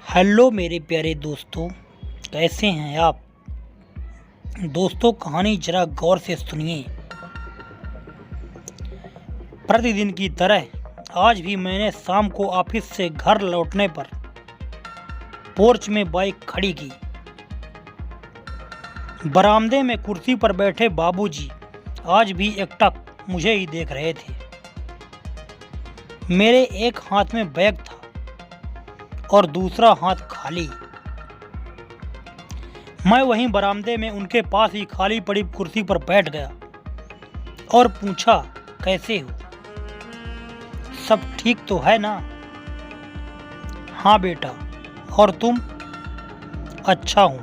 Hello मेरे प्यारे दोस्तों, कैसे हैं आप। दोस्तों, कहानी जरा गौर से सुनिए। प्रतिदिन की तरह आज भी मैंने शाम को ऑफिस से घर लौटने पर पोर्च में बाइक खड़ी की। बरामदे में कुर्सी पर बैठे बाबूजी आज भी एकटक मुझे ही देख रहे थे। मेरे एक हाथ में बैग था और दूसरा हाथ खाली। मैं वहीं बरामदे में उनके पास ही खाली पड़ी कुर्सी पर बैठ गया और पूछा, कैसे हो, सब ठीक तो है ना। हाँ बेटा, और तुम। अच्छा हूँ।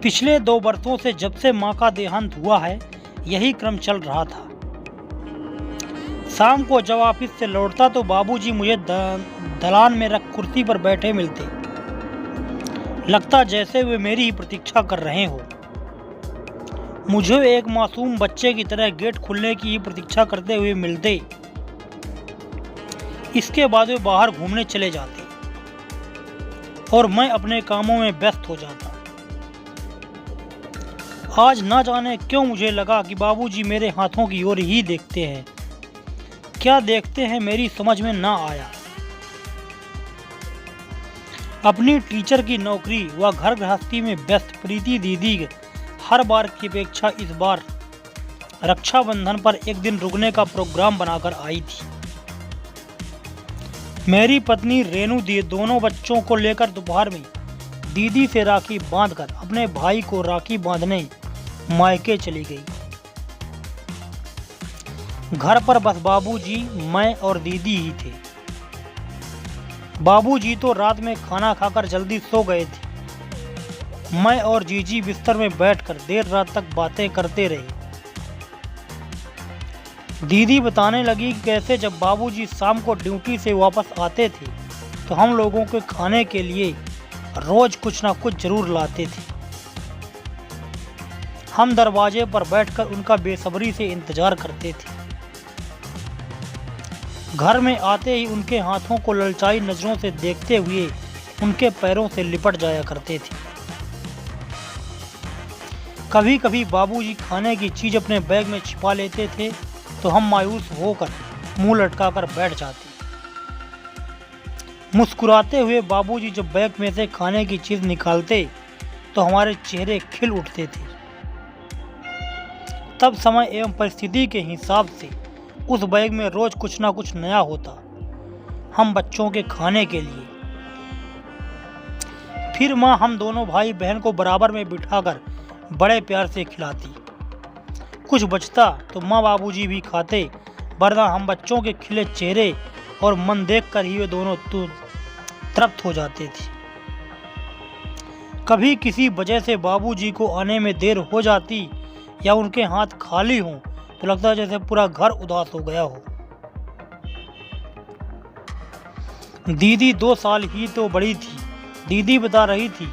पिछले 2 वर्षों से जब से माँ का देहांत हुआ है, यही क्रम चल रहा था। शाम को जब ऑफिस से लौटता तो बाबूजी मुझे दलान में रख कुर्सी पर बैठे मिलते। लगता जैसे वे मेरी ही प्रतीक्षा कर रहे हो। मुझे एक मासूम बच्चे की तरह गेट खुलने की ही प्रतीक्षा करते हुए मिलते। इसके बाद वे बाहर घूमने चले जाते और मैं अपने कामों में व्यस्त हो जाता। आज ना जाने क्यों मुझे लगा कि बाबूजी मेरे हाथों की ओर ही देखते हैं। क्या देखते हैं मेरी समझ में ना आया। अपनी टीचर की नौकरी व घर गृहस्थी में व्यस्त प्रीति दीदी हर बार की अपेक्षा इस बार रक्षाबंधन पर एक दिन रुकने का प्रोग्राम बनाकर आई थी। मेरी पत्नी रेनू दी दोनों बच्चों को लेकर दोपहर में दीदी से राखी बांधकर अपने भाई को राखी बांधने मायके चली गई। घर पर बस बाबूजी, मैं और दीदी ही थे। बाबूजी तो रात में खाना खाकर जल्दी सो गए थे। मैं और जीजी बिस्तर में बैठकर देर रात तक बातें करते रहे। दीदी बताने लगी कि कैसे जब बाबूजी शाम को ड्यूटी से वापस आते थे तो हम लोगों के खाने के लिए रोज कुछ ना कुछ जरूर लाते थे। हम दरवाजे पर बैठकर उनका बेसब्री से इंतजार करते थे। घर में आते ही उनके हाथों को ललचाई नजरों से देखते हुए उनके पैरों से लिपट जाया करते थे। कभी कभी बाबूजी खाने की चीज अपने बैग में छिपा लेते थे तो हम मायूस होकर मुंह लटकाकर बैठ जाते। मुस्कुराते हुए बाबूजी जब बैग में से खाने की चीज निकालते तो हमारे चेहरे खिल उठते थे। तब समय एवं परिस्थिति के हिसाब से उस बैग में रोज कुछ ना कुछ नया होता, हम बच्चों के खाने के लिए। फिर माँ हम दोनों भाई बहन को बराबर में बिठाकर बड़े प्यार से खिलाती। कुछ बचता तो माँ बाबूजी भी खाते, वरना हम बच्चों के खिले चेहरे और मन देखकर ही वे दोनों तृप्त हो जाते थे। कभी किसी वजह से बाबूजी को आने में देर हो जाती या उनके हाथ खाली हों तो लगता है जैसे पूरा घर उदास हो गया हो। दीदी 2 साल ही तो बड़ी थी। दीदी बता रही थी,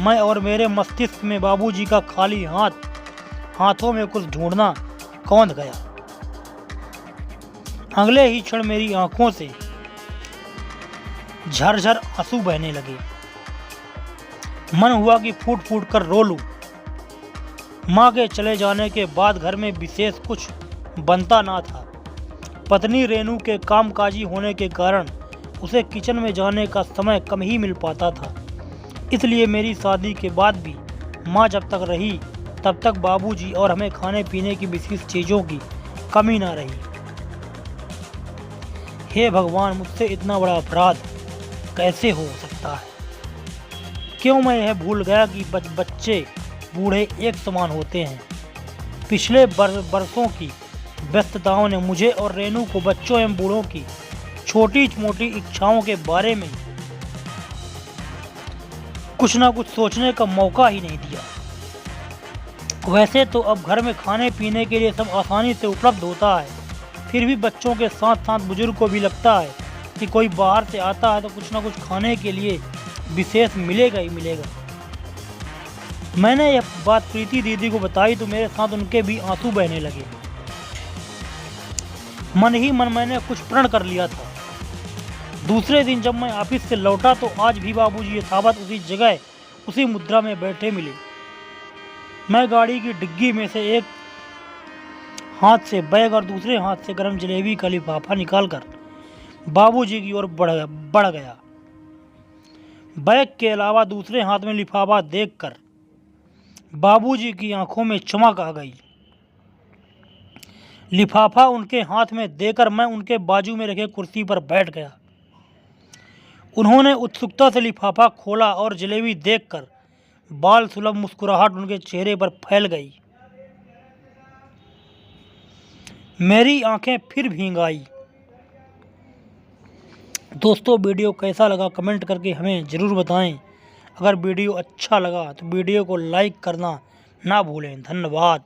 मैं और मेरे मस्तिष्क में बाबूजी का खाली हाथों में कुछ ढूंढना कौंध गया। अगले ही क्षण मेरी आंखों से झरझर आंसू बहने लगे। मन हुआ कि फूट फूट कर रो लूं। माँ के चले जाने के बाद घर में विशेष कुछ बनता ना था। पत्नी रेनू के कामकाजी होने के कारण उसे किचन में जाने का समय कम ही मिल पाता था। इसलिए मेरी शादी के बाद भी माँ जब तक रही तब तक बाबूजी और हमें खाने पीने की विशेष चीज़ों की कमी ना रही। हे भगवान, मुझसे इतना बड़ा अपराध कैसे हो सकता है। क्यों मैं यह भूल गया कि बच्चे बूढ़े एक समान होते हैं। पिछले बरसों की व्यस्तताओं ने मुझे और रेनू को बच्चों एवं बूढ़ों की छोटी मोटी इच्छाओं के बारे में कुछ ना कुछ सोचने का मौका ही नहीं दिया। वैसे तो अब घर में खाने पीने के लिए सब आसानी से उपलब्ध होता है, फिर भी बच्चों के साथ साथ बुजुर्ग को भी लगता है कि कोई बाहर से आता है तो कुछ ना कुछ खाने के लिए विशेष मिलेगा ही मिलेगा। मैंने यह बात प्रीति दीदी को बताई तो मेरे साथ उनके भी आंसू बहने लगे। मन ही मन मैंने कुछ प्रण कर लिया था। दूसरे दिन जब मैं ऑफिस से लौटा तो आज भी बाबूजी यथावत उसी जगह उसी मुद्रा में बैठे मिले। मैं गाड़ी की डिग्गी में से एक हाथ से बैग और दूसरे हाथ से गर्म जलेबी का लिफाफा निकालकर बाबूजी की ओर बढ़ गया। बैग के अलावा दूसरे हाथ में लिफाफा देखकर बाबूजी की आंखों में चमक आ गई। लिफाफा उनके हाथ में देकर मैं उनके बाजू में रखे कुर्सी पर बैठ गया। उन्होंने उत्सुकता से लिफाफा खोला और जलेबी देखकर बाल सुलभ मुस्कुराहट उनके चेहरे पर फैल गई। मेरी आंखें फिर भीग आई। दोस्तों, वीडियो कैसा लगा कमेंट करके हमें ज़रूर बताएं। अगर वीडियो अच्छा लगा तो वीडियो को लाइक करना ना भूलें। धन्यवाद।